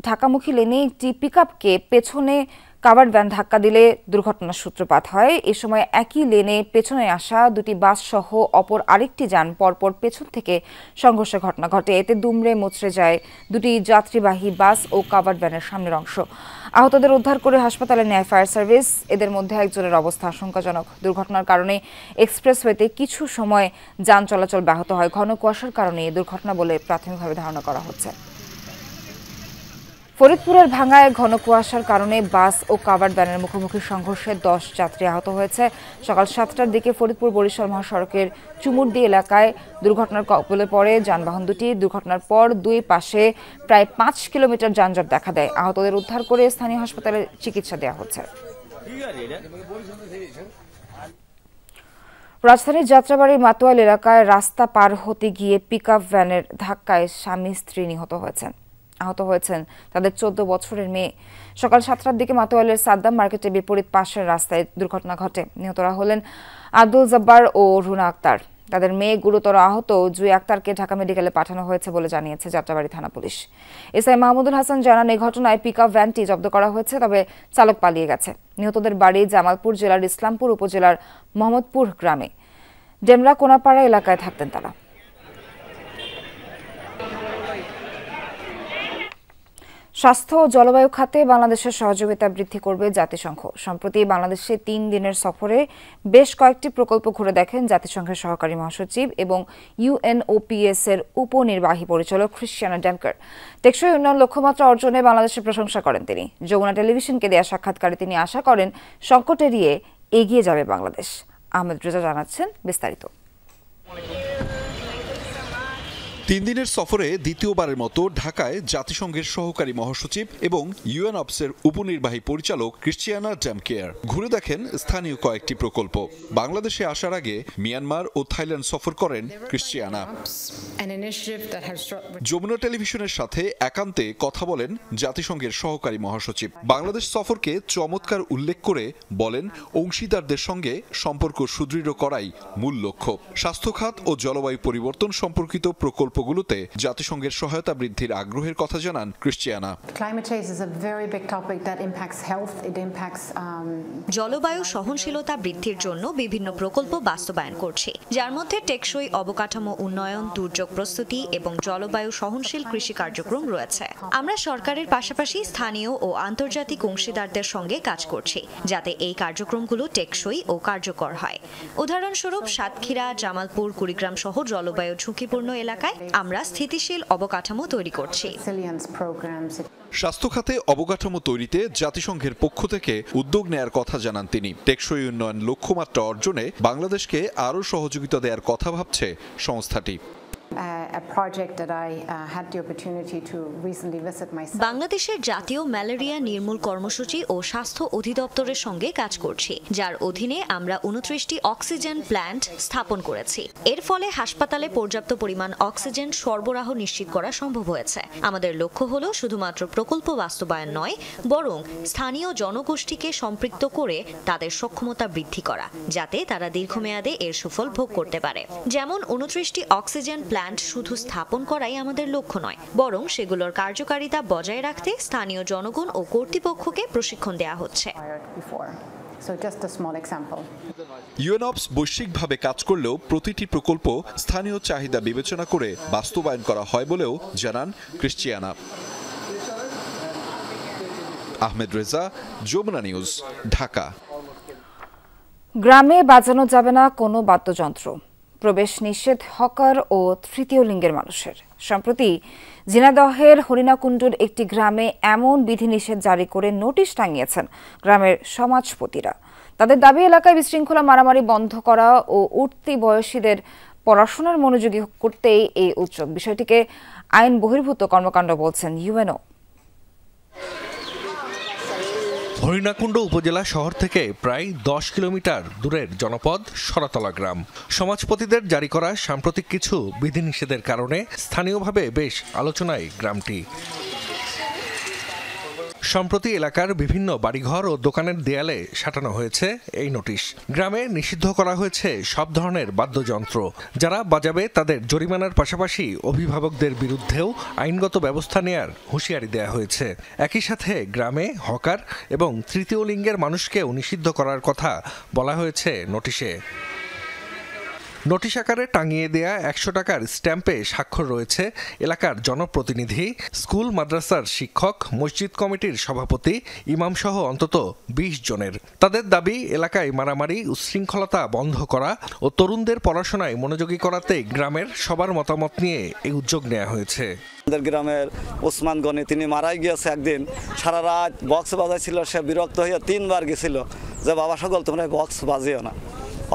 ঢাকামুখী লেনে একটি পিকআপকে পেছনে কাভার্ড ভ্যান ধাক্কা দিলে দুর্ঘটনার সূত্রপাত হয়। এ সময় একই লেনে পেছনে আসা 2টি বাস সহ অপর আরেকটি যান পরপর পেছন থেকে সংঘর্ষের ঘটনা ঘটে। এতে দুমড়ে মুচড়ে যায় 2টি যাত্রীবাহী বাস ও কাভার্ড ভ্যানের সামনের অংশ। আহতদের উদ্ধার করে হাসপাতালে নেয় ফায়ার সার্ভিস। এদের মধ্যে একজনের অবস্থা আশঙ্কাজনক। দুর্ঘটনার কারণে এক্সপ্রেসওয়েতে কিছু সময় যান চলাচল ব্যাহত হয়। ঘন কুয়াশার কারণে এই দুর্ঘটনা বলে প্রাথমিকভাবে ধারণা করা হচ্ছে। ফরিদপুরের ভাঙ্গায় ঘন কুয়াশার কারণে বাস ও কাভার্ড ভ্যানের মুখোমুখি সংঘর্ষে 10 যাত্রী আহত হয়েছে। সকাল 7টার দিকে ফরিদপুর বরিশাল মহাসড়কের চুমুরদি এলাকায় দুর্ঘটনার কবলে পড়ে যানবাহন দুটি। দুর্ঘটনার পর 2 পাশে প্রায় 5 কিলোমিটার যানজট দেখা দেয়। আহতদের উদ্ধার করে স্থানীয় হাসপাতালে চিকিৎসা দেওয়া হচ্ছে। রাজধানীর যাত্রাবাড়ির মাতোয়াল এলাকায় রাস্তা পার হতে গিয়ে পিকআপ ভ্যানের ধাক্কায় স্বামী স্ত্রী নিহত হয়েছেন। আহত হয়েছেন তাদের 14 বছরের মেয়ে। সকাল 7টার দিকে মাতোয়ালের সাদ্দাম মার্কেটের বিপরীত পাশের রাস্তায় দুর্ঘটনা ঘটে। নিহতরা হলেন আব্দুল জব্বার ও রুনা আক্তার। তাদের মেয়ে গুরুতর আহত জুই আক্তারকে ঢাকা মেডিকেলে পাঠানো হয়েছে বলে জানিয়েছে যাত্রাবাড়ী থানা পুলিশ। এসআই মাহমুদুল হাসান জানান, এই ঘটনায় পিকআপ ভ্যানটি জব্দ করা হয়েছে, তবে চালক পালিয়ে গেছে। নিহতদের বাড়ি জামালপুর জেলার ইসলামপুর উপজেলার মোহাম্মদপুর গ্রামে ডেমরা কোনাপাড়া এলাকায় থাকতেন তারা। স্বাস্থ্য ও জলবায়ু খাতে বাংলাদেশের সহযোগিতা বৃদ্ধি করবে জাতিসংঘ। সম্প্রতি বাংলাদেশে 3 দিনের সফরে বেশ কয়েকটি প্রকল্প ঘুরে দেখেন জাতিসংঘের সহকারী মহাসচিব এবং ইউএনওপিএস এর উপনির্বাহী পরিচালক ক্রিশ্চিয়ানা ড্যামকার। টেকসই উন্নয়ন লক্ষ্যমাত্রা অর্জনে বাংলাদেশের প্রশংসা করেন তিনি। যমুনা টেলিভিশনকে দেয়া সাক্ষাৎকারে তিনি আশা করেন সংকট এড়িয়ে এগিয়ে যাবে বাংলাদেশ। আহমেদ রেজা জানাচ্ছেন বিস্তারিত। 3 দিনের সফরে দ্বিতীয়বারের মতো ঢাকায় জাতিসংঘের সহকারী মহাসচিব এবং ইউএনওপিএস উপনির্বাহী পরিচালক ক্রিশ্চিয়ানা ড্যামকেয়ার ঘুরে দেখেন স্থানীয় কয়েকটি প্রকল্প। বাংলাদেশে আসার আগে মিয়ানমার ও থাইল্যান্ড সফর করেন ক্রিশ্চিয়ানা। যমুনা টেলিভিশনের সাথে একান্তে কথা বলেন জাতিসংঘের সহকারী মহাসচিব। বাংলাদেশ সফরকে চমৎকার উল্লেখ করে বলেন, অংশীদারদের সঙ্গে সম্পর্ক সুদৃঢ় করাই মূল লক্ষ্য। স্বাস্থ্য খাত ও জলবায়ু পরিবর্তন সম্পর্কিত প্রকল্পগুলোতে জাতিসংঘের সহায়তা বৃদ্ধির আগ্রহের কথা জানান ক্রিশ্চিয়ানা। জলবায়ু সহনশীলতা বৃদ্ধির জন্য বিভিন্ন প্রকল্প বাস্তবায়ন করছে, যার মধ্যে টেকসই অবকাঠামো উন্নয়ন, দুর্যোগ প্রস্তুতি এবং জলবায়ু সহনশীল কৃষি কার্যক্রম রয়েছে। আমরা সরকারের পাশাপাশি স্থানীয় ও আন্তর্জাতিক অংশীদারদের সঙ্গে কাজ করছি, যাতে এই কার্যক্রমগুলো টেকসই ও কার্যকর হয়। উদাহরণস্বরূপ সাতক্ষীরা, জামালপুর, কুড়িগ্রাম সহ জলবায়ু ঝুঁকিপূর্ণ এলাকায় আমরা স্থিতিশীল অবকাঠামো তৈরি করছি। স্বাস্থ্য খাতে অবকাঠামো তৈরিতে জাতিসংঘের পক্ষ থেকে উদ্যোগ নেয়ার কথা জানান তিনি। টেকসই উন্নয়ন লক্ষ্যমাত্রা অর্জনে বাংলাদেশকে আরও সহযোগিতা দেওয়ার কথা ভাবছে সংস্থাটি। বাংলাদেশের জাতীয় ম্যালেরিয়া নির্মূল কর্মসূচি ও স্বাস্থ্য অধিদপ্তরের সঙ্গে কাজ করছি, যার অধীনে আমরা 29টি অক্সিজেন প্ল্যান্ট স্থাপন করেছি। এর ফলে হাসপাতালে পর্যাপ্ত পরিমাণ অক্সিজেন সরবরাহ নিশ্চিত করা সম্ভব হয়েছে। আমাদের লক্ষ্য হলো শুধুমাত্র প্রকল্প বাস্তবায়ন নয়, বরং স্থানীয় জনগোষ্ঠীকে সম্পৃক্ত করে তাদের সক্ষমতা বৃদ্ধি করা, যাতে তারা দীর্ঘমেয়াদে এর সুফল ভোগ করতে পারে। যেমন 29টি অক্সিজেন প্ল্যান্ট শুধু স্থাপন করাই আমাদের লক্ষ্য নয়, বরং সেগুলোর কার্যকারিতা বজায় রাখতে স্থানীয় জনগণ ও কর্তৃপক্ষকে প্রশিক্ষণ দেওয়া হচ্ছে। ইউএনওপিএস বৈশ্বিকভাবে কাজ করলেও প্রতিটি প্রকল্প স্থানীয় চাহিদা বিবেচনা করে বাস্তবায়ন করা হয় বলেও জানান ক্রিশ্চিয়ানা। আহমেদ রেজা, যমুনা নিউজ, ঢাকা। গ্রামে বাজানো যাবে না কোনো বাদ্যযন্ত্র, প্রবেশ নিষেধ হকার ও তৃতীয় লিঙ্গের মানুষের। সম্প্রতি ঝিনাইদহের হরিণাকুণ্ডুর একটি গ্রামে এমন বিধিনিষেধ জারি করে নোটিশ টাঙিয়েছেন গ্রামের সমাজপতিরা। তাদের দাবি, এলাকায় বিশৃঙ্খলা মারামারি বন্ধ করা ও উঠতি বয়সীদের পড়াশোনার মনোযোগী করতেই এই উদ্যোগ। বিষয়টিকে আইন বহির্ভূত কর্মকাণ্ড বলছেন ইউএনও। হরিণাকুণ্ড উপজেলা শহর থেকে প্রায় 10 কিলোমিটার দূরের জনপদ সরাতলা গ্রাম। সমাজপতিদের জারি করা সাম্প্রতিক কিছু বিধিনিষেধের কারণে স্থানীয়ভাবে বেশ আলোচনায় গ্রামটি। সম্প্রতি এলাকার বিভিন্ন বাড়িঘর ও দোকানের দেয়ালে সাঁটানো হয়েছে এই নোটিশ। গ্রামে নিষিদ্ধ করা হয়েছে সব ধরনের বাদ্যযন্ত্র। যারা বাজাবে তাদের জরিমানার পাশাপাশি অভিভাবকদের বিরুদ্ধেও আইনগত ব্যবস্থা নেয়ার হুঁশিয়ারি দেওয়া হয়েছে। একই সাথে গ্রামে হকার এবং তৃতীয় লিঙ্গের মানুষকেও নিষিদ্ধ করার কথা বলা হয়েছে নোটিশে। নোটিশ আকারে টাঙিয়ে দেয়া 100 টাকার স্ট্যাম্পে স্বাক্ষর রয়েছে এলাকার জনপ্রতিনিধি, স্কুল মাদ্রাসার শিক্ষক, মসজিদ কমিটির সভাপতি, ইমাম সহ অন্তত 20 জনের। তাদের দাবি, এলাকায় মারামারি, উচ্ছৃঙ্খলতা বন্ধ করা ও তরুণদের পড়াশোনায় মনোযোগী করাতে গ্রামের সবার মতামত নিয়ে এই উদ্যোগ নেওয়া হয়েছে। আমাদের গ্রামের ওসমান গনি, তিনি মারাই গিয়েছে একদিন, সারা রাত বক্স বাজাইছিল। সে বিরক্ত হয়ে 3 বার গেছিল যে বাবা সকল তোমরা বক্স বাজিও না।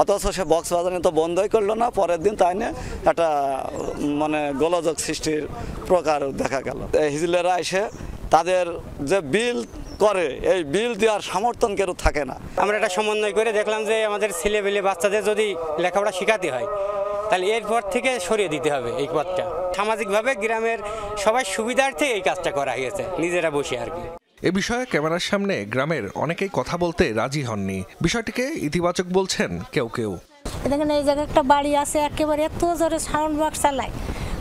অথচ সে বক্স বাজানো তো বন্ধই করলো না। পরের দিন তাই নিয়ে একটা গোলযোগ সৃষ্টির প্রকার দেখা গেল। হিজলেরা এসে তাদের যে বিল করে, এই বিল দেওয়ার সমর্থন কেউ থাকে না। আমরা একটা সমন্বয় করে দেখলাম যে আমাদের ছেলেবেলে বাচ্চাদের যদি লেখাপড়া শেখাতে হয়, তাহলে এরপর থেকে সরিয়ে দিতে হবে এই পথটা। সামাজিকভাবে গ্রামের সবাই সুবিধার্থে এই কাজটা করা হয়েছে, নিজেরা বসে আর কি। এ বিষয়ে ক্যামেরার সামনে গ্রামের অনেকেই কথা বলতে রাজি হননি। বিষয়টিকে ইতিবাচক বলছেন কেউ কেউ। দেখেন এই জায়গায় একটা বাড়ি আছে, একেবারে এত জোরে সাউন্ড বক্স চালায়,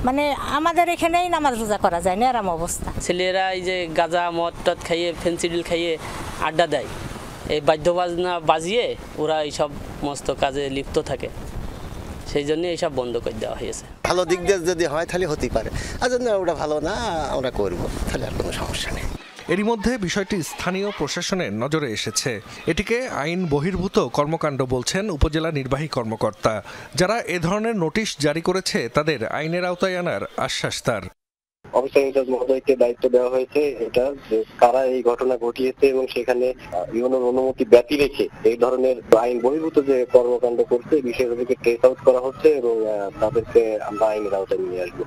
মানে আমাদের এখানেই নামাজ রোজা করা যায় না এরম অবস্থা। ছেলেরা এই যে গাঁজা মদ টদ খাইয়ে ফেন্সিডিল খাইয়ে আড্ডা দেয়, এই বাদ্যবাজনা বাজিয়ে ওরা এইসব মস্ত কাজে লিপ্ত থাকে, সেই জন্য এইসব বন্ধ করে দেওয়া হয়েছে। ভালো দিক দিয়ে যদি হয় তাহলে হতেই পারে, আর যদি ওটা ভালো না আমরা করব তাহলে আর কোনো সমস্যা নেই। এরই মধ্যে বিষয়টি স্থানীয় প্রশাসনের নজরে এসেছে। এটিকে আইন বহির্ভূত কর্মকাণ্ড বলছেন উপজেলা নির্বাহী কর্মকর্তা। যারা এ ধরনের নোটিশ জারি করেছে তাদের আইনের আওতায় আনার আশ্বাস তার। অফিসার ইনচার্জ মহোদয়কে দায়িত্ব দেওয়া হয়েছে এটা যে কারা এই ঘটনা ঘটিয়েছে এবং সেখানে ইউনোর অনুমতি ব্যতি রেখে এই ধরনের আইন বহির্ভূত যে কর্মকাণ্ড করছে এই বিষয়গুলোকে ট্রেস আউট করা হচ্ছে এবং তাদেরকে আমরা আইনের আওতায় নিয়ে আসবো।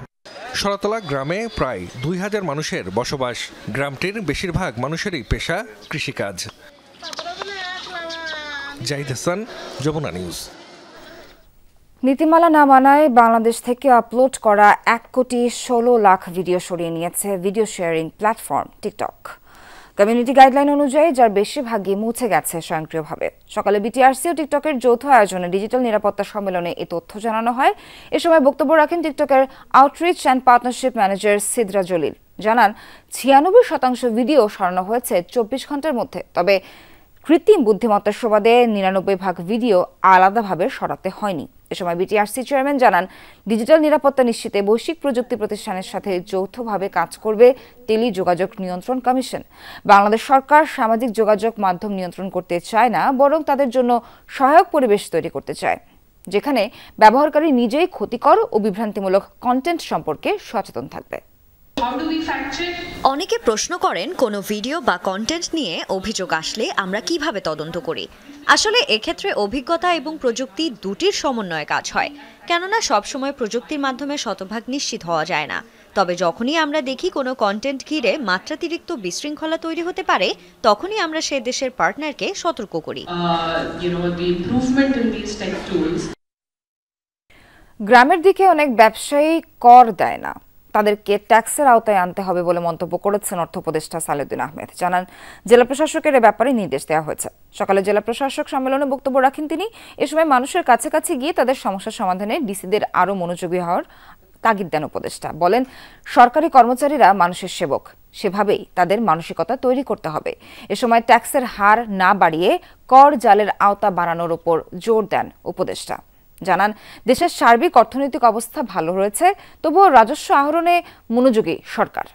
শরতলা গ্রামে প্রায় 2000 মানুষের বসবাস। গ্রামটির বেশিরভাগ মানুষেরই পেশা কৃষিকাজ। জাহিদ হাসান, যমুনা নিউজ। নীতিমালা না মানায় বাংলাদেশ থেকে আপলোড করা 1,16,00,000 ভিডিও সরিয়ে নিয়েছে video sharing platform TikTok. Community guideline অনুযায়ী যার বেশিরভাগই মুছে গেছে স্বয়ংক্রিয়ভাবে। সকালে বিটিআরসি ও টিকটকের যৌথ আয়োজনে ডিজিটাল নিরাপত্তা সম্মেলনে এই তথ্য জানানো হয়। এ সময় বক্তব্য রাখেন টিকটকের outreach and partnership manager Sidra Jalil. জানান 96% ভিডিও সরানো হয়েছে 24 ঘন্টার মধ্যে, তবে কৃত্রিম বুদ্ধিমত্তার সুবাদে 99% ভিডিও আলাদাভাবে সরাতে হয়নি। এ সময় বিটিআরসি চেয়ারম্যান জানান ডিজিটাল নিরাপত্তা নিশ্চিতে বৈশ্বিক প্রযুক্তি প্রতিষ্ঠানের সাথে যৌথভাবে কাজ করবে টেলি যোগাযোগ নিয়ন্ত্রণ কমিশন। বাংলাদেশ সরকার সামাজিক যোগাযোগ মাধ্যম নিয়ন্ত্রণ করতে চায় না, বরং তাদের জন্য সহায়ক পরিবেশ তৈরি করতে চায়, যেখানে ব্যবহারকারী নিজেই ক্ষতিকর ও বিভ্রান্তিমূলক কন্টেন্ট সম্পর্কে সচেতন থাকবে। অনেকে প্রশ্ন করেন কোনো ভিডিও বা কন্টেন্ট নিয়ে অভিযোগ আসলে আমরা কিভাবে তদন্ত করি। আসলে এক্ষেত্রে অভিজ্ঞতা এবং প্রযুক্তি দুটির সমন্বয়ে কাজ হয়, কেননা সবসময় প্রযুক্তির মাধ্যমে শতভাগ নিশ্চিত হওয়া যায় না। তবে যখনই আমরা দেখি কোনো কন্টেন্ট ঘিরে মাত্রাতিরিক্ত বিশৃঙ্খলা তৈরি হতে পারে, তখনই আমরা সে দেশের পার্টনারকে সতর্ক করি। গ্রামের দিকে অনেক ব্যবসায়ী কর দেয় না, তাদেরকে ট্যাক্সের আওতায় আনতে হবে বলে মন্তব্য করেছেন অর্থ উপদেষ্টা সালেউদ্দিন আহমেদ। জানান জেলা প্রশাসকের এ ব্যাপারে নির্দেশ দেওয়া হয়েছে। সকালে জেলা প্রশাসক সম্মেলনে বক্তব্য রাখেন তিনি। এ সময় মানুষের কাছাকাছি গিয়ে তাদের সমস্যা সমাধানে ডিসিদের আরও মনোযোগী হওয়ার তাগিদ দেন উপদেষ্টা। বলেন সরকারি কর্মচারীরা মানুষের সেবক, সেভাবেই তাদের মানসিকতা তৈরি করতে হবে। এ সময় ট্যাক্সের হার না বাড়িয়ে কর জালের আওতা বাড়ানোর উপর জোর দেন উপদেষ্টা। জানান দেশের সার্বিক অর্থনৈতিক অবস্থা ভালো রয়েছে, তবুও রাজস্ব আহরণে মনোযোগী সরকার।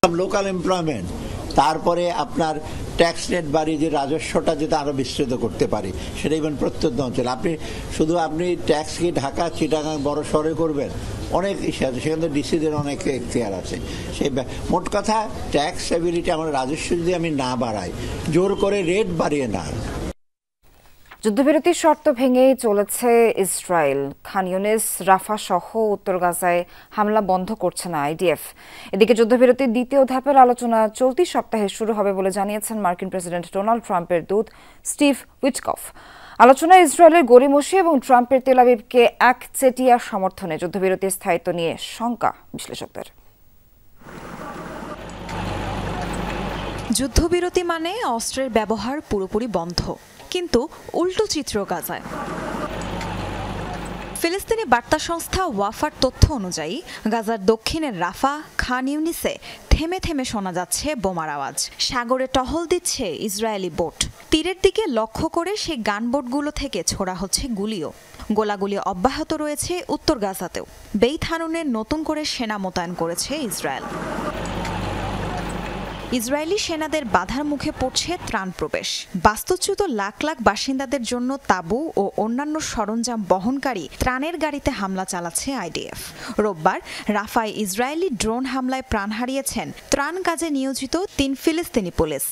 লোকাল এমপ্লয়মেন্ট, তারপরে আপনার ট্যাক্স রেট বাড়িয়ে যে রাজস্বটা যেটা আরো বিস্তৃত করতে পারি, সেটা ইভেন প্রত্যন্ত অঞ্চল। আপনি ট্যাক্স কি ঢাকা চিটাগাং বড় শহরে করবেন, অনেক ইস্যু আছে, সেখানে ডিসিদের অনেক এখতিয়ার আছে। সেই মোট কথা ট্যাক্স এবিলিটি, আমার রাজস্ব যদি আমি না বাড়াই, জোর করে রেট বাড়িয়ে না। যুদ্ধবিরতির শর্ত ভেঙেই চলেছে ইসরায়েল। খান ইউনিস, রাফা সহ উত্তর গাজায় হামলা বন্ধ করছে না আইডিএফ। এদিকে যুদ্ধবিরতির দ্বিতীয় ধাপের আলোচনা চলতি সপ্তাহে শুরু হবে বলে জানিয়েছেন মার্কিন প্রেসিডেন্ট ডোনাল্ড ট্রাম্পের দূত স্টিভ উইটকফ। আলোচনায় ইসরায়েলের গড়িমসি এবং ট্রাম্পের তেল আবিবকে একচেটিয়া সমর্থনে যুদ্ধবিরতির স্থায়িত্ব নিয়ে শঙ্কা বিশ্লেষকদের। যুদ্ধবিরতি মানে অস্ত্রের ব্যবহার পুরোপুরি বন্ধ, কিন্তু উল্টো চিত্র গাজায়। ফিলিস্তিনি বার্তা সংস্থা ওয়াফার তথ্য অনুযায়ী গাজার দক্ষিণের রাফা, খান ইউনিসে থেমে থেমে শোনা যাচ্ছে বোমার আওয়াজ। সাগরে টহল দিচ্ছে ইসরায়েলি বোট। তীরের দিকে লক্ষ্য করে সেই গানবোটগুলো থেকে ছোড়া হচ্ছে গুলিও। গোলাগুলি অব্যাহত রয়েছে উত্তর গাজাতেও। বেইত হানুনে নতুন করে সেনা মোতায়েন করেছে ইসরায়েল। ইসরায়েলি সেনাদের বাধার মুখে পড়ছে ত্রাণ প্রবেশ। বাস্তুচ্যুত লাখ লাখ বাসিন্দাদের জন্য তাঁবু ও অন্যান্য সরঞ্জাম বহনকারী ত্রাণের গাড়িতে হামলা চালাচ্ছে আইডিএফ। রোববার রাফায় ইসরায়েলি ড্রোন হামলায় প্রাণ হারিয়েছেন ত্রাণ কাজে নিয়োজিত 3 ফিলিস্তিনি পুলিশ।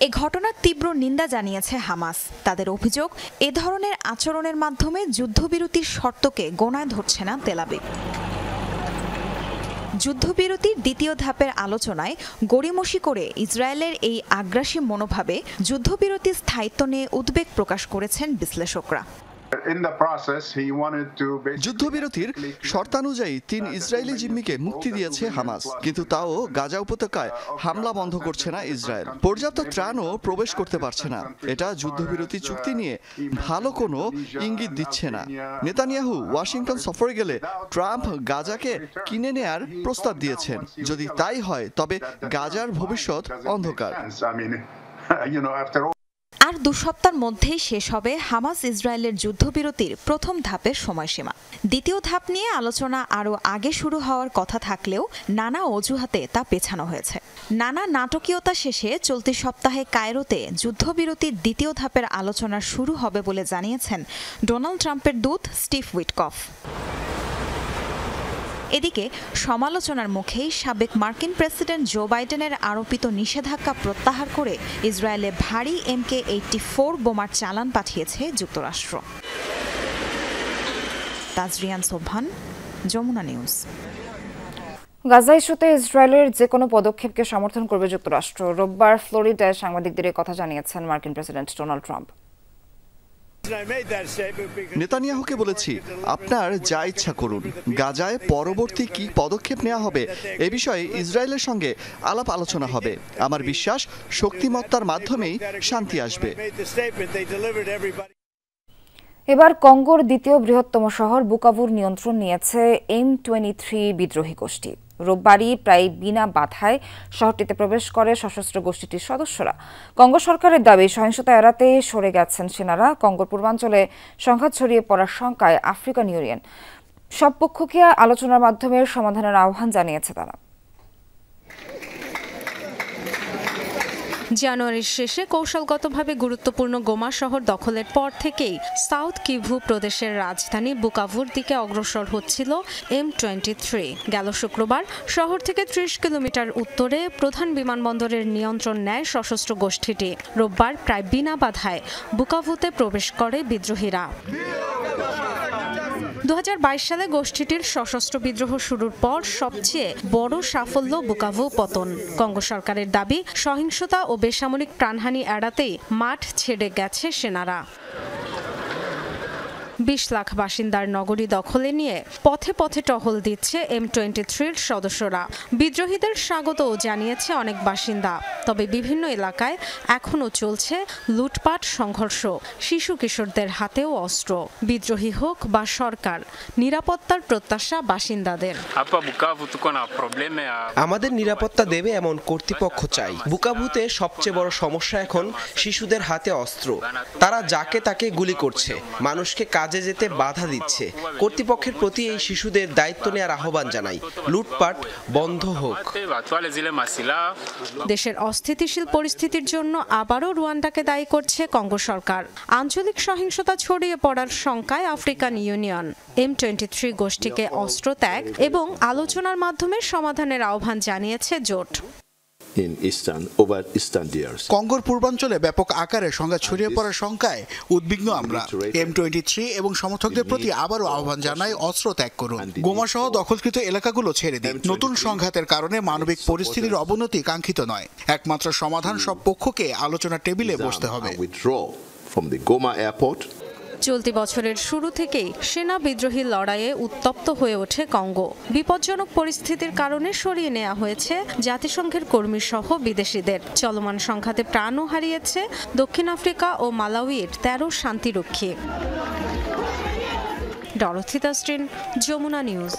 এ ঘটনার তীব্র নিন্দা জানিয়েছে হামাস। তাদের অভিযোগ, এ ধরনের আচরণের মাধ্যমে যুদ্ধবিরতির শর্তকে গোনায় ধরছে না তেল আবিব। যুদ্ধবিরতির দ্বিতীয় ধাপের আলোচনায় গড়িমসি করে ইসরায়েলের এই আগ্রাসী মনোভাবে যুদ্ধবিরতির স্থায়িত্ব নিয়ে উদ্বেগ প্রকাশ করেছেন বিশ্লেষকরা। যুদ্ধবিরতির শর্তানুযায়ী ৩ ইসরায়েলি জিম্মিকে মুক্তি দিয়েছে হামাস, কিন্তু তাও গাজা উপত্যকায় হামলা বন্ধ করছে না ইসরায়েল। পর্যাপ্ত ত্রাণও প্রবেশ করতে পারছে না। এটা যুদ্ধবিরতি চুক্তি নিয়ে ভালো কোনো ইঙ্গিত দিচ্ছে না। নেতানিয়াহু ওয়াশিংটন সফরে গেলে ট্রাম্প গাজাকে কিনে নেয়ার প্রস্তাব দিয়েছেন। যদি তাই হয় তবে গাজার ভবিষ্যৎ অন্ধকার। আর 2 সপ্তাহের মধ্যেই শেষ হবে হামাস ইসরায়েলের যুদ্ধবিরতির প্রথম ধাপের সময়সীমা। দ্বিতীয় ধাপ নিয়ে আলোচনা আরও আগে শুরু হওয়ার কথা থাকলেও নানা অজুহাতে তা পেছানো হয়েছে। নানা নাটকীয়তা শেষে চলতি সপ্তাহে কায়রোতে যুদ্ধবিরতির দ্বিতীয় ধাপের আলোচনা শুরু হবে বলে জানিয়েছেন ডোনাল্ড ট্রাম্পের দূত স্টিভ উইটকফ। এদিকে সমালোচনার মুখেই সাবেক মার্কিন প্রেসিডেন্ট জো বাইডেনের আরোপিত নিষেধাজ্ঞা প্রত্যাহার করে ইসরায়েলে ভারী MK-84 বোমার চালান পাঠিয়েছে যুক্তরাষ্ট্র। তাজরিয়ান সোবহান, যমুনা নিউজ। গাজা ইস্যুতে ইসরায়েলের যে কোনো পদক্ষেপকে সমর্থন করবে যুক্তরাষ্ট্র। রোববার ফ্লোরিডায় সাংবাদিকদের কথা জানিয়েছেন মার্কিন প্রেসিডেন্ট ডোনাল্ড ট্রাম্প। নেতানিয়াহুকে বলেছি, আপনার যা ইচ্ছা করুন। গাজায় পরবর্তী কি পদক্ষেপ নেওয়া হবে এ বিষয়ে ইসরায়েলের সঙ্গে আলাপ আলোচনা হবে। আমার বিশ্বাস শক্তিমত্তার মাধ্যমেই শান্তি আসবে। এবার কঙ্গোর দ্বিতীয় বৃহত্তম শহর বুকাভুর নিয়ন্ত্রণ নিয়েছে M23 বিদ্রোহী গোষ্ঠী। রোববারই প্রায় বিনা বাধায় শহরটিতে প্রবেশ করে সশস্ত্র গোষ্ঠীটির সদস্যরা। কঙ্গো সরকারের দাবি, সহিংসতা এড়াতে সরে গেছেন সেনারা। কঙ্গোর পূর্বাঞ্চলে সংঘাত ছড়িয়ে পড়ার শঙ্কায় আফ্রিকান ইউনিয়ন সব পক্ষকে আলোচনার মাধ্যমে সমাধানের আহ্বান জানিয়েছে তারা। জানুয়ারির শেষে কৌশলগতভাবে গুরুত্বপূর্ণ গোমা শহর দখলের পর থেকেই সাউথ কিভু প্রদেশের রাজধানী বুকাভুর দিকে অগ্রসর হচ্ছিল M23। গেল শুক্রবার শহর থেকে 30 কিলোমিটার উত্তরে প্রধান বিমানবন্দরের নিয়ন্ত্রণ নেয় সশস্ত্র গোষ্ঠীটি। রোববার প্রায় বিনা বাধায় বুকাভুতে প্রবেশ করে বিদ্রোহীরা। 2022 সালে গোষ্ঠীটির সশস্ত্র বিদ্রোহ শুরুর পর সবচেয়ে বড় সাফল্য বুকাভু পতন। কঙ্গো সরকারের দাবি, সহিংসতা ও বেসামরিক প্রাণহানি এড়াতেই মাঠ ছেড়ে গেছে সেনারা। 20 লাখ বাসিন্দার নগরী দখলে নিয়ে পথে পথে টহল দিচ্ছে M23-র সদস্যরা। বিদ্রোহীদের স্বাগতও জানিয়েছে অনেক বাসিন্দা। তবে বিভিন্ন এলাকায় এখনও চলছে লুটপাট, সংঘর্ষ, শিশু কিশোরদের হাতেও অস্ত্র। বিদ্রোহী হোক বা সরকার, নিরাপত্তার প্রত্যাশা বাসিন্দাদের। আমাদের নিরাপত্তা দেবে এমন কর্তৃপক্ষ চাই। বুকাভুতে সবচেয়ে বড় সমস্যা এখন শিশুদের হাতে অস্ত্র। তারা যাকে তাকে গুলি করছে, মানুষকে কাজে যেতে বাধা দিচ্ছে। কর্তৃপক্ষের প্রতি এই শিশুদের দায়িত্ব নেওয়ার আহ্বান জানাই। লুটপাট বন্ধ হোক। দেশের অস্থিতিশীল পরিস্থিতির জন্য আবারও রুয়ান্ডাকে দায়ী করছে কঙ্গো সরকার। আঞ্চলিক সহিংসতা ছড়িয়ে পড়ার শঙ্কায় আফ্রিকান ইউনিয়ন M23 গোষ্ঠীকে অস্ত্র ত্যাগ এবং আলোচনার মাধ্যমে সমাধানের আহ্বান জানিয়েছে জোট। কঙ্গোর পূর্বাঞ্চলে ব্যাপক আকারে সংঘাত ছড়িয়ে পড়ার শঙ্কায় উদ্বিগ্ন আমরা। M23 এবং সমর্থকদের প্রতি আবারও আহ্বান জানাই, অস্ত্র ত্যাগ করুন। গোমা সহ দখলকৃত এলাকাগুলো ছেড়ে দিন। নতুন সংঘাতের কারণে মানবিক পরিস্থিতির অবনতি কাঙ্ক্ষিত নয়। একমাত্র সমাধান সব পক্ষকে আলোচনা টেবিলে বসতে হবে। চলতি বছরের শুরু থেকেই সেনা বিদ্রোহী লড়াইয়ে উত্তপ্ত হয়ে ওঠে কঙ্গো। বিপজ্জনক পরিস্থিতির কারণে সরিয়ে নেওয়া হয়েছে জাতিসংঘের কর্মী সহ বিদেশিদের। চলমান সংঘাতে প্রাণও হারিয়েছে দক্ষিণ আফ্রিকা ও মালাউইর 13 শান্তিরক্ষী। Dorothy Tasrin, Jamuna news.